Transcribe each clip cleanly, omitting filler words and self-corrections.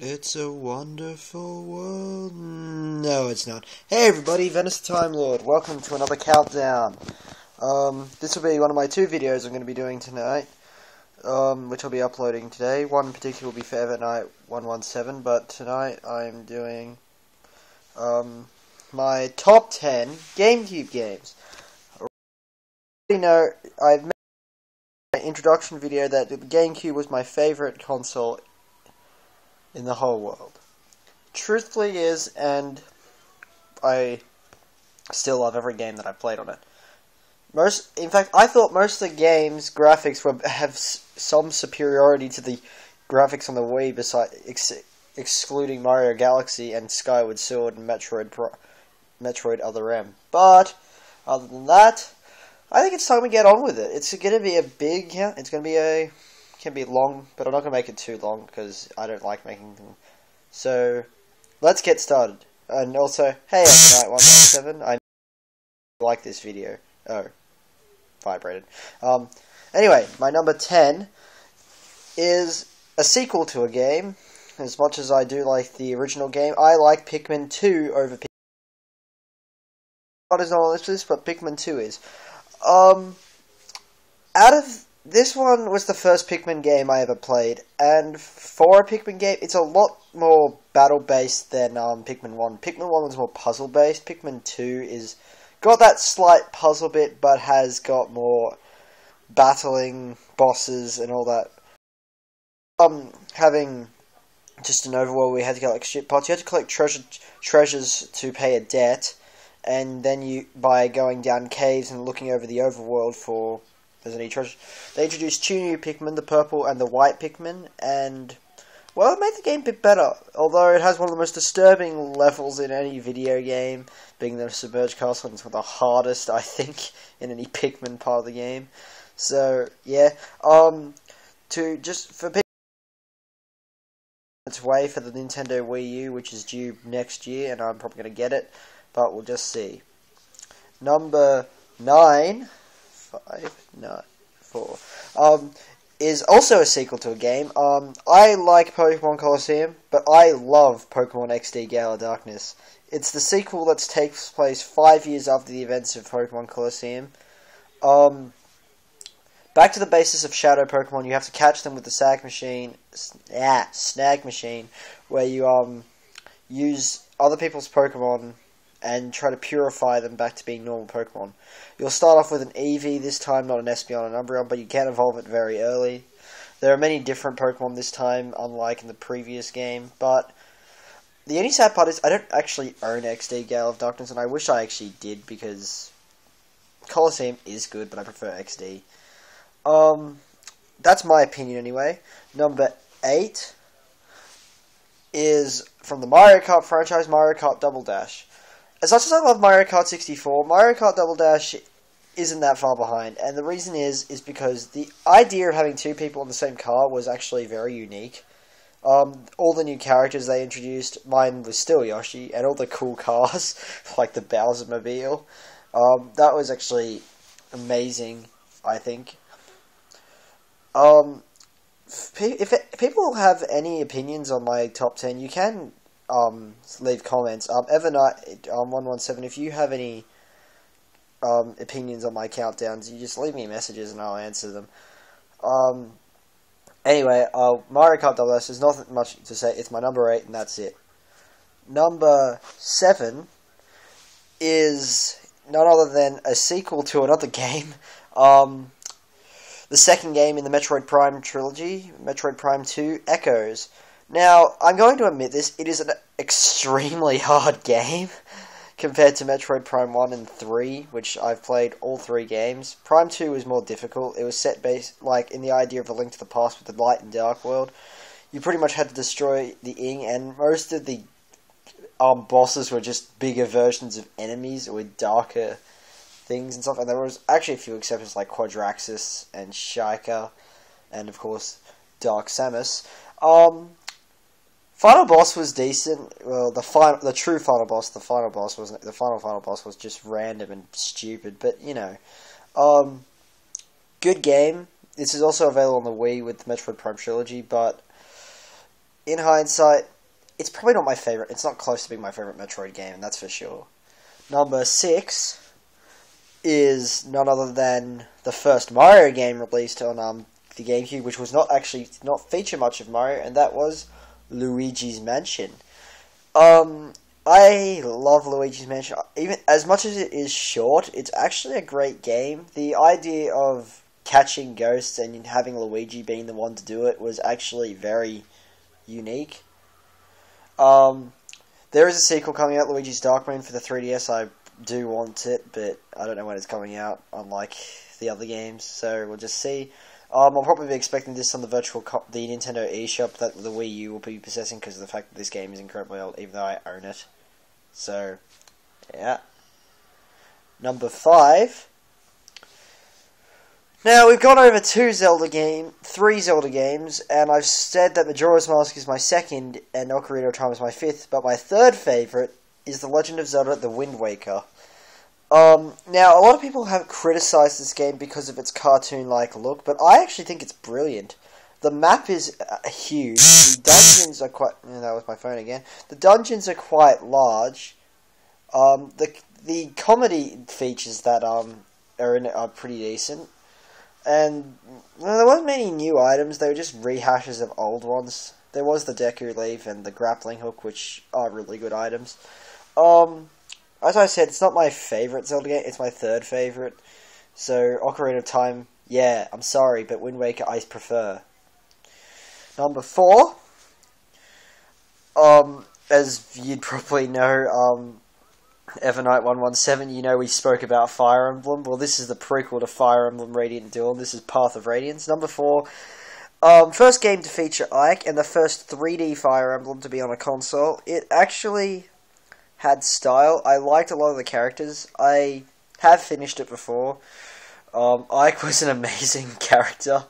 It's a wonderful world. No, it's not. Hey everybody, Venice the Time Lord. Welcome to another countdown. This will be one of my two videos I'm going to be doing tonight, which I'll be uploading today. One in particular will be Forever Night 117, but tonight I'm doing, my top 10 Gamecube games. You know, I've made my introduction video that the Gamecube was my favorite console in the whole world. Truthfully is, and I still love every game that I've played on it. In fact, I thought most of the game's graphics have some superiority to the graphics on the Wii, excluding Mario Galaxy and Skyward Sword and Metroid Other M. But other than that, I think it's time we get on with it. It's going to be a big, it's going to be can be long, but I'm not going to make it too long because I don't like making them. So, let's get started. And also, hey, Night 117, I like this video. Oh, vibrated. Anyway, my number 10 is a sequel to a game. As much as I do like the original game, I like Pikmin 2 over Pikmin. Not as on this list, but Pikmin 2 is. This one was the first Pikmin game I ever played, and for a Pikmin game, it's a lot more battle-based than Pikmin 1. Pikmin 1 was more puzzle-based. Pikmin 2 is got that slight puzzle bit, but has got more battling bosses and all that. Having just an overworld where we had to collect shit pots. You had to collect treasures to pay a debt, and then by going down caves and looking over the overworld for there's any treasure. They introduced two new Pikmin, the purple and the white Pikmin, and, well, it made the game a bit better, although it has one of the most disturbing levels in any video game, being the submerged castle, and it's one of the hardest, I think, in any Pikmin part of the game. So, yeah, for Pikmin, its way for the Nintendo Wii U, which is due next year, and I'm probably going to get it, but we'll just see. Number 9... 4 is also a sequel to a game. I like Pokemon Colosseum, but I love Pokemon XD Gale of Darkness. It's the sequel that takes place 5 years after the events of Pokemon Colosseum. Back to the basis of Shadow Pokemon, you have to catch them with the Snag Machine, where you use other people's Pokemon and try to purify them back to being normal Pokemon. You'll start off with an Eevee this time, not an Espeon and Umbreon, but you can evolve it very early. There are many different Pokemon this time, unlike in the previous game, but the only sad part is I don't actually own XD Gale of Darkness, and I wish I actually did, because Colosseum is good, but I prefer XD. That's my opinion anyway. Number 8 is from the Mario Kart franchise, Mario Kart Double Dash. As much as I love Mario Kart 64, Mario Kart Double Dash isn't that far behind, and the reason is because the idea of having two people in the same car was actually very unique. All the new characters they introduced, mine was still Yoshi, and all the cool cars, like the Bowser Mobile, that was actually amazing, I think. If people have any opinions on my top 10, you can leave comments. Evernight 117, if you have any opinions on my countdowns, you just leave me messages and I'll answer them. Anyway, Mario Kart Double Dash, there's nothing much to say. It's my number 8 and that's it. Number 7 is none other than a sequel to another game. The second game in the Metroid Prime trilogy, Metroid Prime 2 Echoes. Now, I'm going to admit this, it is an extremely hard game compared to Metroid Prime 1 and 3, which I've played all 3 games. Prime 2 was more difficult. It was set based, like, in the idea of A Link to the Past with the light and dark world. You pretty much had to destroy the Ing, and most of the bosses were just bigger versions of enemies with darker things and stuff. And there was actually a few exceptions like Quadraxis and Shaika, and of course, Dark Samus. Final boss was decent. Well, the true final boss, the final boss was just random and stupid. But you know, good game. This is also available on the Wii with the Metroid Prime trilogy. But in hindsight, it's probably not my favourite. It's not close to being my favourite Metroid game, that's for sure. Number 6 is none other than the first Mario game released on the GameCube, which was not feature much of Mario, and that was Luigi's Mansion. I love Luigi's Mansion. Even as much as it is short, it's actually a great game. The idea of catching ghosts and having Luigi being the one to do it was actually very unique. There is a sequel coming out, Luigi's Dark Moon, for the 3DS. I do want it, but I don't know when it's coming out, unlike the other games, so we'll just see. I'll probably be expecting this on the the Nintendo eShop that the Wii U will be possessing, because of the fact that this game is incredibly old, even though I own it. So, yeah. Number 5. Now, we've gone over 3 Zelda games, and I've said that Majora's Mask is my second, and Ocarina of Time is my 5th, but my third favourite is The Legend of Zelda: The Wind Waker. Now, a lot of people have criticised this game because of its cartoon-like look, but I actually think it's brilliant. The map is huge. The dungeons are quite... that was my phone again. The dungeons are quite large. The comedy features that are in it are pretty decent. And there weren't many new items. They were just rehashes of old ones. There was the Deku Leaf and the Grappling Hook, which are really good items. As I said, it's not my favourite Zelda game, it's my third favourite. So, Ocarina of Time, yeah, I'm sorry, but Wind Waker I prefer. Number 4, as you'd probably know, Evernight 117, you know we spoke about Fire Emblem. Well, this is the prequel to Fire Emblem Radiant Dawn. This is Path of Radiance. Number 4, first game to feature Ike, and the first 3D Fire Emblem to be on a console. It actually had style. I liked a lot of the characters. I have finished it before. Ike was an amazing character.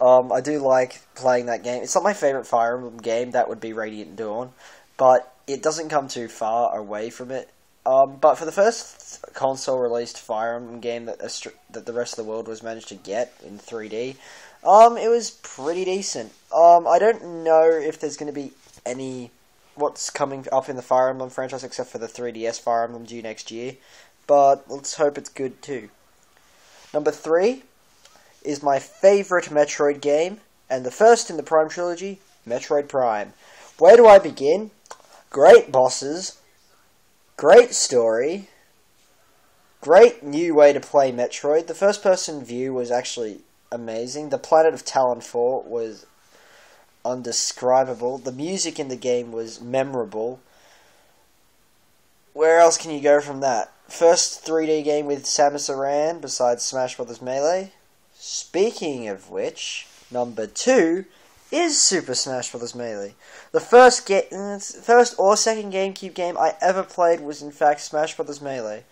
I do like playing that game. It's not my favourite Fire Emblem game, that would be Radiant Dawn, but it doesn't come too far away from it. But for the first console-released Fire Emblem game that the rest of the world was managed to get in 3D, it was pretty decent. I don't know if there's going to be what's coming up in the Fire Emblem franchise except for the 3DS Fire Emblem due next year, but let's hope it's good too. Number 3 is my favourite Metroid game, and the first in the Prime trilogy, Metroid Prime. Where do I begin? Great bosses, great story, great new way to play Metroid. The first person view was actually amazing. The planet of Talon 4 was undescribable. The music in the game was memorable. Where else can you go from that? First 3D game with Samus Aran besides Smash Bros. Melee. Speaking of which, number 2 is Super Smash Bros. Melee. The first or second GameCube game I ever played was in fact Smash Bros. Melee.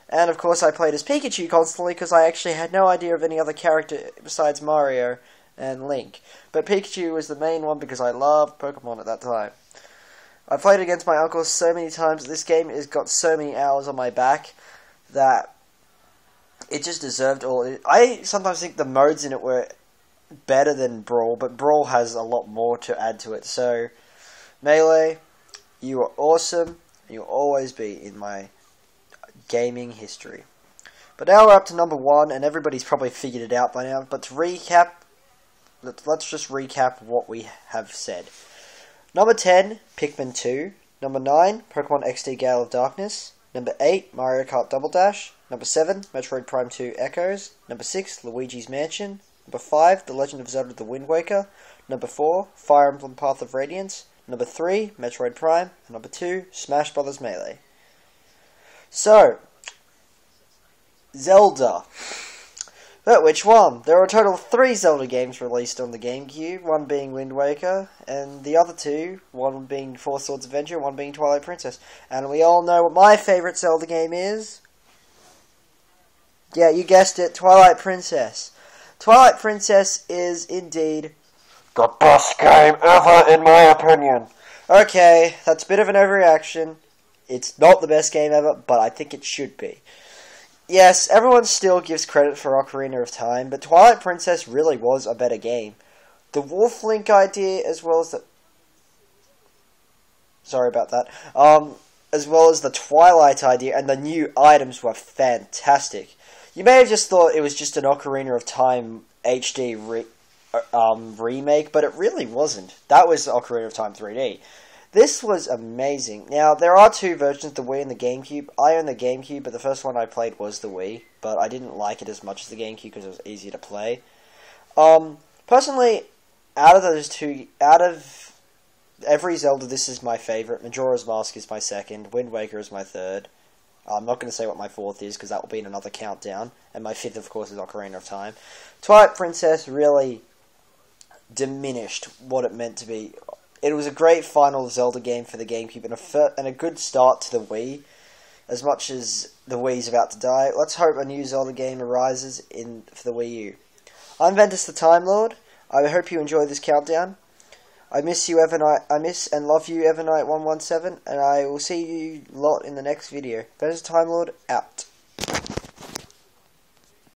And of course I played as Pikachu constantly because I actually had no idea of any other character besides Mario and Link. But Pikachu was the main one because I loved Pokemon at that time. I played against my uncle so many times. This game has got so many hours on my back that it just deserved all. I sometimes think the modes in it were better than Brawl, but Brawl has a lot more to add to it. So, Melee, you are awesome. You'll always be in my gaming history. But now we're up to number 1, and everybody's probably figured it out by now. But to recap, let's just recap what we have said. Number 10, Pikmin 2. Number 9, Pokemon XD Gale of Darkness. Number 8, Mario Kart Double Dash. Number 7, Metroid Prime 2 Echoes. Number 6, Luigi's Mansion. Number 5, The Legend of Zelda: The Wind Waker. Number 4, Fire Emblem Path of Radiance. Number 3, Metroid Prime. And number 2, Smash Bros. Melee. So, Zelda. But which one? There are a total of 3 Zelda games released on the GameCube, one being Wind Waker, and the other 2, one being Four Swords Adventure, one being Twilight Princess. And we all know what my favourite Zelda game is. Yeah, you guessed it, Twilight Princess. Twilight Princess is indeed the best game ever, in my opinion. Okay, that's a bit of an overreaction. It's not the best game ever, but I think it should be. Yes, everyone still gives credit for Ocarina of Time, but Twilight Princess really was a better game. The Wolf Link idea, as well as the... Sorry about that. As well as the Twilight idea, and the new items were fantastic. You may have just thought it was just an Ocarina of Time HD remake, but it really wasn't. That was Ocarina of Time 3D. This was amazing. Now, there are two versions, the Wii and the Gamecube. I own the Gamecube, but the first one I played was the Wii, but I didn't like it as much as the Gamecube because it was easier to play. Personally, out of every Zelda, this is my favourite. Majora's Mask is my second. Wind Waker is my third. I'm not going to say what my fourth is, because that will be in another countdown. And my fifth, of course, is Ocarina of Time. Twilight Princess really diminished what it meant to be. It was a great final Zelda game for the GameCube, and a good start to the Wii. As much as the Wii's about to die, let's hope a new Zelda game arises for the Wii U. I'm Ventus the Time Lord. I hope you enjoy this countdown. I miss you, Evernight. I miss and love you, Evernight117, and I will see you lot in the next video. Ventus the Time Lord, out.